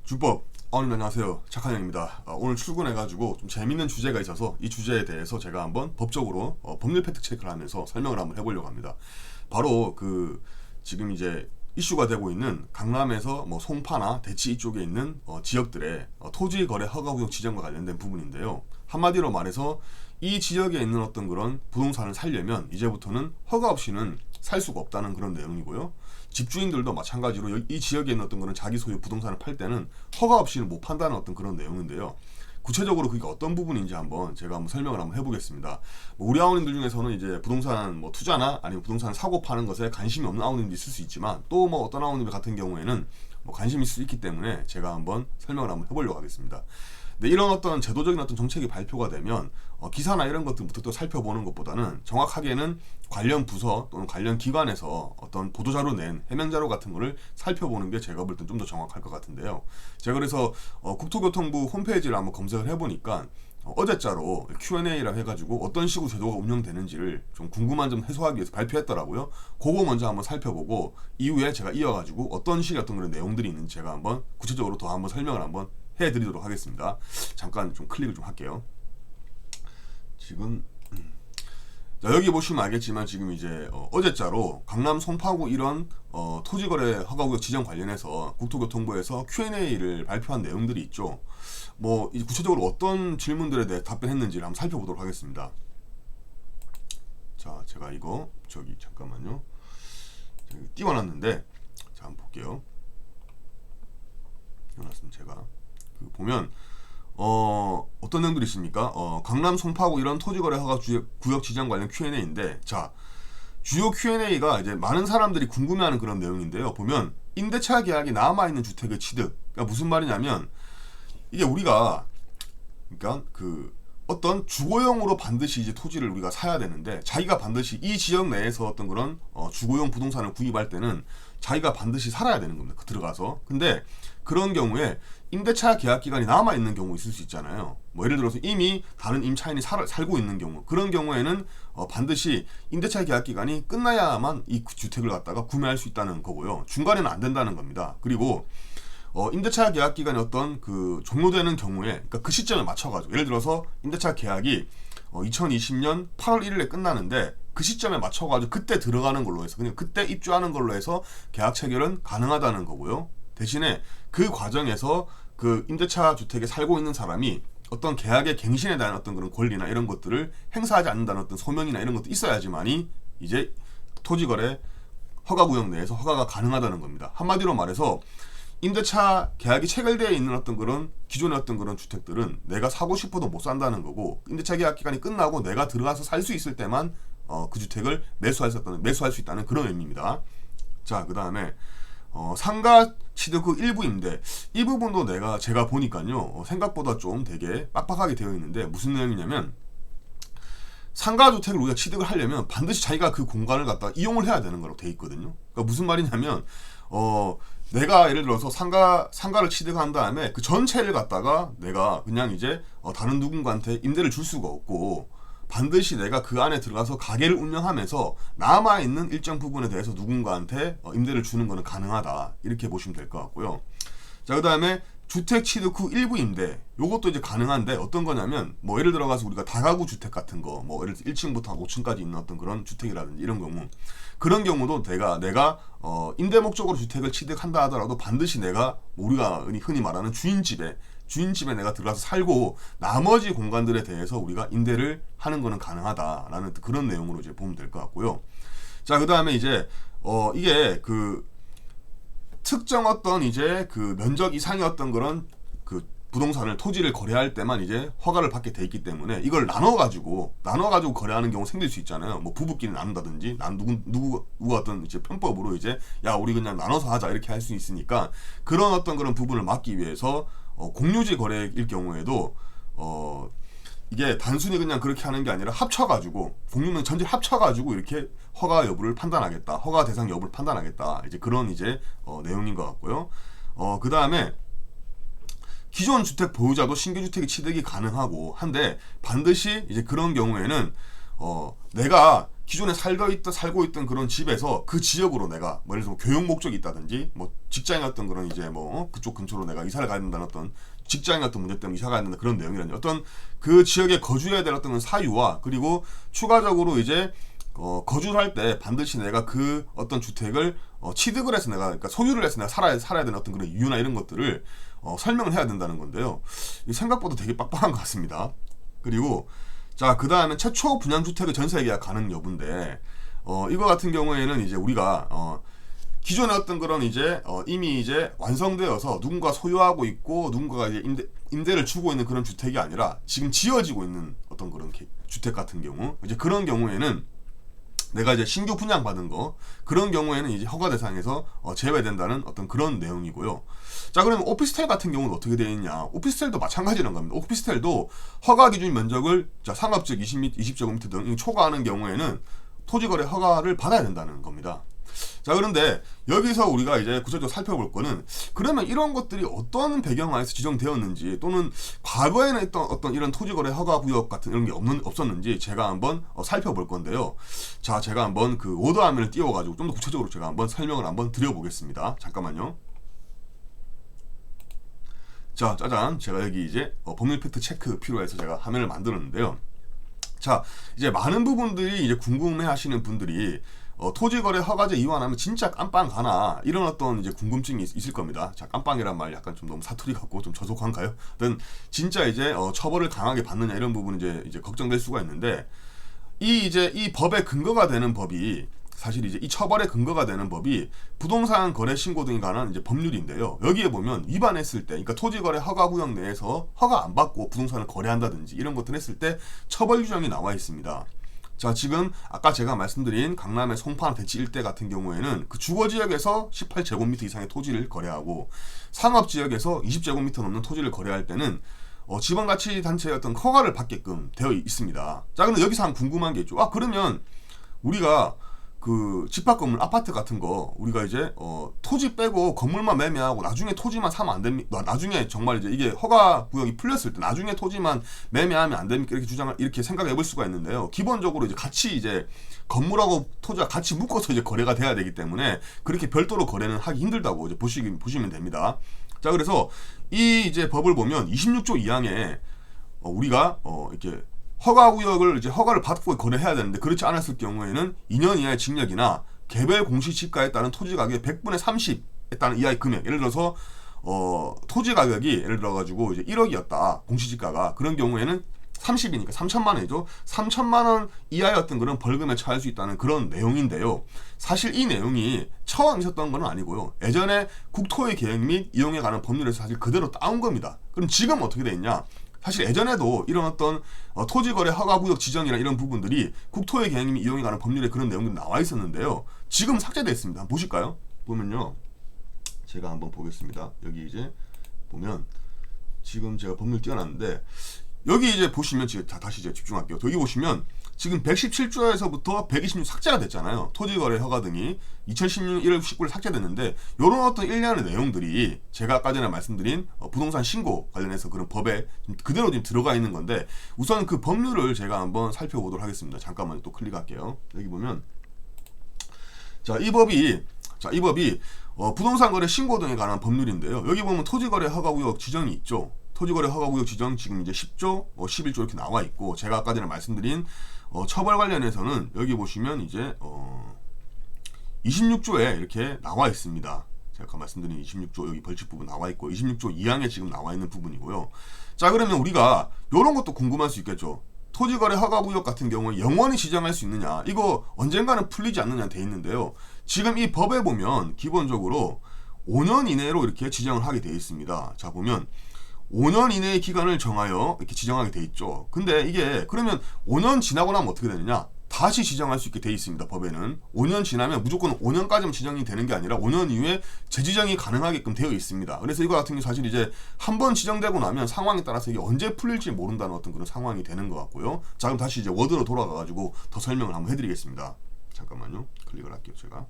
주법 안녕하세요, 착한형입니다. 오늘 출근해가지고 좀 재밌는 주제가 있어서 이 주제에 대해서 제가 한번 법적으로 법률 팩트 체크를 하면서 설명을 한번 해보려고 합니다. 바로 지금 이제 이슈가 되고 있는 강남에서 뭐 송파나 대치 이쪽에 있는 지역들의 토지 거래 허가 구역 지정과 관련된 부분인데요. 한마디로 말해서 이 지역에 있는 어떤 그런 부동산을 살려면 이제부터는 허가 없이는 살 수가 없다는 그런 내용이고요. 집주인들도 마찬가지로 이 지역에 있는 어떤 그런 자기 소유 부동산을 팔 때는 허가 없이는 못 판다는 어떤 그런 내용인데요. 구체적으로 그게 어떤 부분인지 제가 한번 설명을 한번 해보겠습니다. 우리 아우님들 중에서는 이제 부동산 투자나 아니면 부동산 사고 파는 것에 관심이 없는 아우님도 있을 수 있지만 또 어떤 아우님들 같은 경우에는 관심이 있을 수 있기 때문에 제가 한번 설명을 한번 해보려고 하겠습니다. 네, 이런 어떤 제도적인 어떤 정책이 발표가 되면 기사나 이런 것들부터 또 살펴보는 것보다는 정확하게는 관련 부서 또는 관련 기관에서 어떤 보도자료 낸 해명자료 같은 거를 살펴보는 게 제가 볼 땐 좀 더 정확할 것 같은데요. 제가 그래서 국토교통부 홈페이지를 한번 검색을 해보니까 어제자로 Q&A라 해가지고 어떤 식으로 제도가 운영되는지를 좀 궁금한 점 해소하기 위해서 발표했더라고요. 그거 먼저 한번 살펴보고 이후에 제가 이어가지고 어떤 식의 어떤 그런 내용들이 있는지 제가 한번 구체적으로 더 한번 설명을 한번 해드리도록 하겠습니다. 잠깐 좀 클릭을 좀 할게요. 지금 자, 여기 보시면 알겠지만 지금 이제 어제자로 강남 송파구 이런 토지거래 허가구역 지정 관련해서 국토교통부에서 Q&A를 발표한 내용들이 있죠. 이제 구체적으로 어떤 질문들에 대해 답변했는지를 한번 살펴보도록 하겠습니다. 자, 제가 이거 잠깐만요. 띄워놨는데 자, 한번 볼게요. 띄워놨습니다. 제가 보면 어떤 내용들이 있습니까? 강남 송파구 이런 토지거래 허가 구역 지정 관련 Q&A인데, 자, 주요 Q&A가 이제 많은 사람들이 궁금해하는 그런 내용인데요. 보면 임대차 계약이 남아있는 주택의 취득. 그러니까 무슨 말이냐면 이게 우리가 그러니까 어떤 주거용으로 반드시 이제 토지를 우리가 사야 되는데 자기가 반드시 이 지역 내에서 어떤 그런 주거용 부동산을 구입할 때는 자기가 반드시 살아야 되는 겁니다. 들어가서. 근데 그런 경우에 임대차 계약 기간이 남아 있는 경우 있을 수 있잖아요. 예를 들어서 이미 다른 임차인이 살고 있는 경우, 그런 경우에는 반드시 임대차 계약 기간이 끝나야만 이 주택을 갖다가 구매할 수 있다는 거고요. 중간에는 안 된다는 겁니다. 그리고 임대차 계약 기간이 어떤 종료되는 경우에, 그러니까 그 시점에 맞춰가지고, 예를 들어서 임대차 계약이 2020년 8월 1일에 끝나는데 그 시점에 맞춰가지고 그때 들어가는 걸로 해서 그냥 그때 입주하는 걸로 해서 계약 체결은 가능하다는 거고요. 대신에 그 과정에서 그 임대차 주택에 살고 있는 사람이 어떤 계약의 갱신에 대한 어떤 그런 권리나 이런 것들을 행사하지 않는다는 어떤 소명이나 이런 것도 있어야지만이 이제 토지거래 허가구역 내에서 허가가 가능하다는 겁니다. 한마디로 말해서 임대차 계약이 체결되어 있는 어떤 그런 기존의 어떤 그런 주택들은 내가 사고 싶어도 못 산다는 거고, 임대차 계약 기간이 끝나고 내가 들어가서 살 수 있을 때만 그 주택을 매수할 수 있다는 그런 의미입니다. 자, 그 다음에 상가 취득 후 일부 임대, 이 부분도 제가 보니까요 생각보다 좀 되게 빡빡하게 되어 있는데, 무슨 내용이냐면 상가주택을 우리가 취득을 하려면 반드시 자기가 그 공간을 갖다 이용을 해야 되는 거라고 돼 있거든요. 그러니까 무슨 말이냐면 내가 예를 들어서 상가를 취득한 다음에 그 전체를 갖다가 내가 그냥 이제 다른 누군가한테 임대를 줄 수가 없고, 반드시 내가 그 안에 들어가서 가게를 운영하면서 남아있는 일정 부분에 대해서 누군가한테 임대를 주는 거는 가능하다, 이렇게 보시면 될 것 같고요. 자, 그 다음에 주택 취득 후 일부 임대, 요것도 이제 가능한데 어떤 거냐면 예를 들어가서 우리가 다가구 주택 같은 거, 예를 들어 1층부터 5층까지 있는 어떤 그런 주택이라든지 이런 경우, 그런 경우도 내가 임대 목적으로 주택을 취득한다 하더라도 반드시 내가 우리가 흔히 말하는 주인집에 내가 들어가서 살고 나머지 공간들에 대해서 우리가 임대를 하는 거는 가능하다라는 그런 내용으로 이제 보면 될 것 같고요. 자, 그 다음에 이제 이게 특정 어떤 이제 면적 이상의 어떤 그런 부동산을 토지를 거래할 때만 이제 허가를 받게 돼 있기 때문에 이걸 나눠가지고 거래하는 경우 생길 수 있잖아요. 부부끼리 나눈다든지 누가 어떤 이제 편법으로 이제 야 우리 그냥 나눠서 하자 이렇게 할 수 있으니까, 그런 어떤 그런 부분을 막기 위해서 공유지 거래일 경우에도 이게 단순히 그냥 그렇게 하는 게 아니라 합쳐가지고 공유면 전체 합쳐가지고 이렇게 허가 여부를 판단하겠다, 허가 대상 여부를 판단하겠다, 이제 그런 이제 내용인 것 같고요. 그 다음에 기존 주택 보유자도 신규 주택이 취득이 가능하고 한데, 반드시 이제 그런 경우에는 내가 기존에 살고 있던 그런 집에서 그 지역으로 내가 뭐 예를 들어 교육 목적이 있다든지 뭐 직장이었던 그런 이제 뭐 그쪽 근처로 내가 이사를 가야 된다는 어떤 직장의 어떤 문제 때문에 이사 가야 된다는 그런 내용이라든지 어떤 그 지역에 거주해야 될 어떤 사유와 그리고 추가적으로 이제 거주를 할 때 반드시 내가 그 어떤 주택을 취득을 해서 내가 그러니까 소유를 해서 내가 살아야 되는 어떤 그런 이유나 이런 것들을 설명을 해야 된다는 건데요. 생각보다 되게 빡빡한 것 같습니다. 그리고 자, 그 다음에 최초 분양주택의 전세 계약 가능 여부인데, 이거 같은 경우에는 이제 우리가, 기존에 어떤 그런 이제, 이미 이제 완성되어서 누군가 소유하고 있고, 누군가가 이제 임대를 주고 있는 그런 주택이 아니라, 지금 지어지고 있는 어떤 그런 주택 같은 경우, 이제 그런 경우에는 내가 이제 신규 분양받은 거 그런 경우에는 이제 허가 대상에서 제외된다는 어떤 그런 내용이고요. 자, 그러면 오피스텔 같은 경우는 어떻게 되어 있냐? 오피스텔도 마찬가지라는 겁니다. 오피스텔도 허가 기준 면적을 상업지역 20제곱미터 등 초과하는 경우에는 토지거래 허가를 받아야 된다는 겁니다. 자, 그런데 여기서 우리가 이제 구체적으로 살펴볼 거는 그러면 이런 것들이 어떤 배경 하에서 지정되었는지 또는 과거에는 있던 어떤 이런 토지거래 허가 구역 같은 이런 게 없었는지 제가 한번 살펴볼 건데요. 자, 제가 한번 그 워드 화면을 띄워가지고 좀 더 구체적으로 제가 한번 설명을 한번 드려보겠습니다. 잠깐만요. 자, 짜잔. 제가 여기 이제 법률 팩트 체크 필요해서 제가 화면을 만들었는데요. 자, 이제 많은 부분들이 이제 궁금해 하시는 분들이 토지거래 허가제 이완하면 진짜 깜빵 가나 이런 어떤 이제 궁금증이 있을 겁니다. 자, 깜빵이란 말 약간 좀 너무 사투리 같고 좀 저속한가요? 어떤 진짜 이제 처벌을 강하게 받느냐 이런 부분 이제 걱정될 수가 있는데 이 법의 근거가 되는 법이 사실 이제 이 처벌의 근거가 되는 법이 부동산 거래 신고 등에 관한 이제 법률인데요. 여기에 보면 위반했을 때, 그러니까 토지거래 허가 구역 내에서 허가 안 받고 부동산을 거래한다든지 이런 것들 했을 때 처벌 규정이 나와 있습니다. 자, 지금 아까 제가 말씀드린 강남의 송파 대치 일대 같은 경우에는 그 주거지역에서 18제곱미터 이상의 토지를 거래하고 상업지역에서 20제곱미터 넘는 토지를 거래할 때는 지방자치단체의 어떤 허가를 받게끔 되어 있습니다. 자, 근데 여기서 한 궁금한 게 있죠. 그러면 우리가 그 집합 건물 아파트 같은 거 우리가 이제 토지 빼고 건물만 매매하고 나중에 토지만 사면 안 됩니까? 나중에 정말 이제 이게 허가 구역이 풀렸을 때 나중에 토지만 매매하면 안 됩니까? 이렇게 생각해 볼 수가 있는데요. 기본적으로 이제 같이 이제 건물하고 토지가 같이 묶어서 이제 거래가 돼야 되기 때문에 그렇게 별도로 거래는 하기 힘들다고 이제 보시면 됩니다. 자, 그래서 이 이제 법을 보면 26조 2항에 우리가 이렇게 허가구역을 이제 허가를 받고 거래해야 되는데 그렇지 않았을 경우에는 2년 이하의 징역이나 개별 공시지가에 따른 토지 가격의 100분의 30에 따른 이하의 금액, 예를 들어서 토지 가격이 예를 들어 가지고 이제 1억이었다 공시지가가, 그런 경우에는 30이니까 3천만 원이죠. 3천만 원 이하의 어떤 그런 벌금에 처할 수 있다는 그런 내용인데요. 사실 이 내용이 처음 있었던 건 아니고요. 예전에 국토의 계획 및 이용에 관한 법률에서 사실 그대로 따온 겁니다. 그럼 지금 어떻게 돼 있냐? 사실 예전에도 이런 어떤 토지거래 허가구역 지정이나 이런 부분들이 국토의 계획 및 이용에 관한 법률에 그런 내용들이 나와 있었는데요. 지금 삭제됐습니다. 한번 보실까요? 보면요. 제가 한번 보겠습니다. 여기 이제 보면 지금 제가 법률 띄워놨는데 여기 이제 보시면 다시 이제 집중할게요. 여기 보시면 지금 117조에서부터 126 삭제가 됐잖아요. 토지거래 허가 등이 2016년 1월 19일 삭제됐는데 이런 어떤 일련의 내용들이 제가 아까 전에 말씀드린 부동산 신고 관련해서 그런 법에 그대로 지금 들어가 있는 건데 우선 그 법률을 제가 한번 살펴보도록 하겠습니다. 잠깐만 또 클릭할게요. 여기 보면 이 법이 부동산 거래 신고 등에 관한 법률인데요. 여기 보면 토지거래 허가구역 지정이 있죠. 토지거래 허가구역 지정 지금 이제 10조, 11조 이렇게 나와 있고 제가 아까 전에 말씀드린 처벌 관련해서는 여기 보시면 이제 26조에 이렇게 나와 있습니다. 제가 아까 말씀드린 26조 여기 벌칙 부분 나와 있고 26조 2항에 지금 나와 있는 부분이고요. 자, 그러면 우리가 이런 것도 궁금할 수 있겠죠. 토지거래 허가구역 같은 경우에 영원히 지정할 수 있느냐, 이거 언젠가는 풀리지 않느냐 돼 있는데요. 지금 이 법에 보면 기본적으로 5년 이내로 이렇게 지정을 하게 돼 있습니다. 자, 보면 5년 이내의 기간을 정하여 이렇게 지정하게 돼 있죠. 근데 이게 그러면 5년 지나고 나면 어떻게 되느냐? 다시 지정할 수 있게 돼 있습니다. 법에는 5년 지나면 무조건 5년까지만 지정이 되는 게 아니라 5년 이후에 재지정이 가능하게끔 되어 있습니다. 그래서 이거 같은 게 사실 이제 한번 지정되고 나면 상황에 따라서 이게 언제 풀릴지 모른다는 어떤 그런 상황이 되는 것 같고요. 자, 그럼 다시 이제 워드로 돌아가가지고 더 설명을 한번 해드리겠습니다. 잠깐만요. 클릭을 할게요. 제가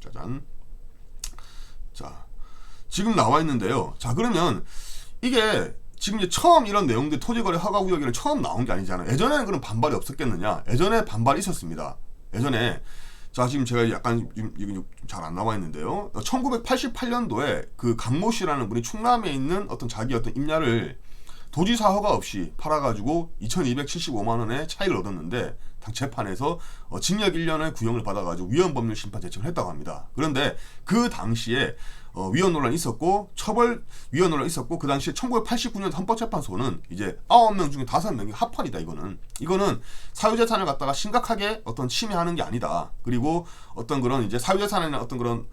짜잔. 자, 지금 나와 있는데요. 자, 그러면 이게 지금 이제 처음 이런 내용들 토지거래 허가구역에는 처음 나온 게 아니잖아요. 예전에는 그런 반발이 없었겠느냐? 예전에 반발이 있었습니다. 예전에 자 지금 제가 약간 지금 잘 안 나와 있는데요. 1988년도에 그 강모 씨라는 분이 충남에 있는 어떤 자기 어떤 임야를 도지사 허가 없이 팔아가지고 2,275만 원의 차익을 얻었는데 당 재판에서 징역 1년의 구형을 받아가지고 위헌법률 심판 제청을 했다고 합니다. 그런데 그 당시에 위헌 논란이 있었고 처벌 위헌 논란이 있었고 그 당시에 1989년 헌법재판소는 이제 9명 중에 5명이 합헌이다. 이거는 사유재산을 갖다가 심각하게 어떤 침해하는 게 아니다. 그리고 어떤 그런 이제 사유재산이나 어떤 그런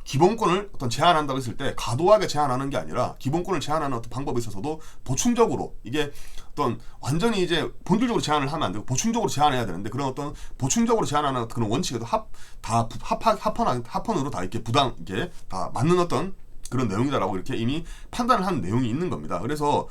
기본권을 어떤 제한한다고 했을 때 과도하게 제한하는 게 아니라 기본권을 제한하는 어떤 방법에 있어서도 보충적으로 이게 어떤 완전히 이제 본질적으로 제한을 하면 안 되고 보충적으로 제한해야 되는데 그런 어떤 보충적으로 제한하는 그런 원칙에도 합헌으로 다 이렇게 이게 다 맞는 어떤 그런 내용이다라고 이렇게 이미 판단을 한 내용이 있는 겁니다. 그래서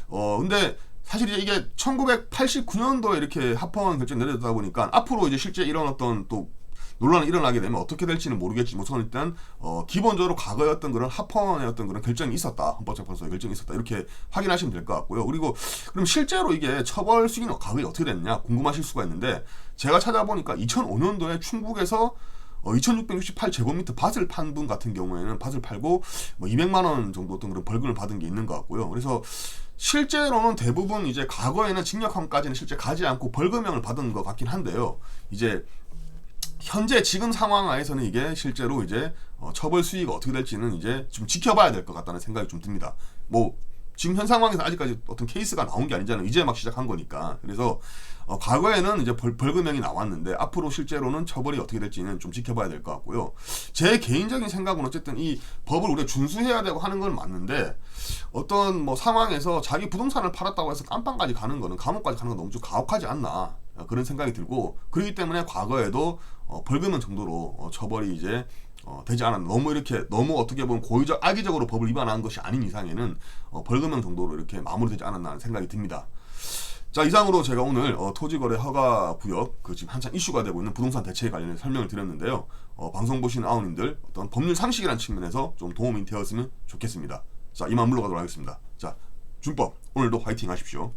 근데 사실 이게 1989년도에 이렇게 합헌 결정 내려졌다 보니까 앞으로 이제 실제 이런 어떤 또 논란이 일어나게 되면 어떻게 될지는 모르겠지만 우선 일단 기본적으로 과거에 어떤 그런 합헌의 어떤 그런 결정이 있었다. 헌법재판소의 결정이 있었다. 이렇게 확인하시면 될 것 같고요. 그리고 그럼 실제로 이게 처벌 수위는 과거에 어떻게 됐냐 궁금하실 수가 있는데 제가 찾아보니까 2005년도에 충북에서 2,668제곱미터 밭을 판 분 같은 경우에는 밭을 팔고 뭐 200만 원 정도 어떤 그런 벌금을 받은 게 있는 것 같고요. 그래서 실제로는 대부분 이제 과거에는 징역형까지는 실제 가지 않고 벌금형을 받은 것 같긴 한데요. 이제 현재 지금 상황하에서는 이게 실제로 이제 처벌 수위가 어떻게 될지는 이제 좀 지켜봐야 될 것 같다는 생각이 좀 듭니다. 뭐 지금 현 상황에서 아직까지 어떤 케이스가 나온 게 아니잖아요. 이제 막 시작한 거니까. 그래서 과거에는 이제 벌금형이 나왔는데 앞으로 실제로는 처벌이 어떻게 될지는 좀 지켜봐야 될 것 같고요. 제 개인적인 생각은 어쨌든 이 법을 우리가 준수해야 되고 하는 건 맞는데 어떤 뭐 상황에서 자기 부동산을 팔았다고 해서 깜빵까지 가는 거는 감옥까지 가는 건 너무 좀 가혹하지 않나 그런 생각이 들고 그렇기 때문에 과거에도 벌금형 정도로 처벌이 이제 되지 않았나 너무 어떻게 보면 고의적 악의적으로 법을 위반한 것이 아닌 이상에는 벌금형 정도로 이렇게 마무리되지 않았나 하는 생각이 듭니다. 자 이상으로 제가 오늘 토지거래 허가구역 그 지금 한창 이슈가 되고 있는 부동산 대책에 관련해 설명을 드렸는데요. 방송 보시는 아우님들 어떤 법률 상식이라는 측면에서 좀 도움이 되었으면 좋겠습니다. 자 이만 물러가도록 하겠습니다. 자 준법 오늘도 화이팅 하십시오.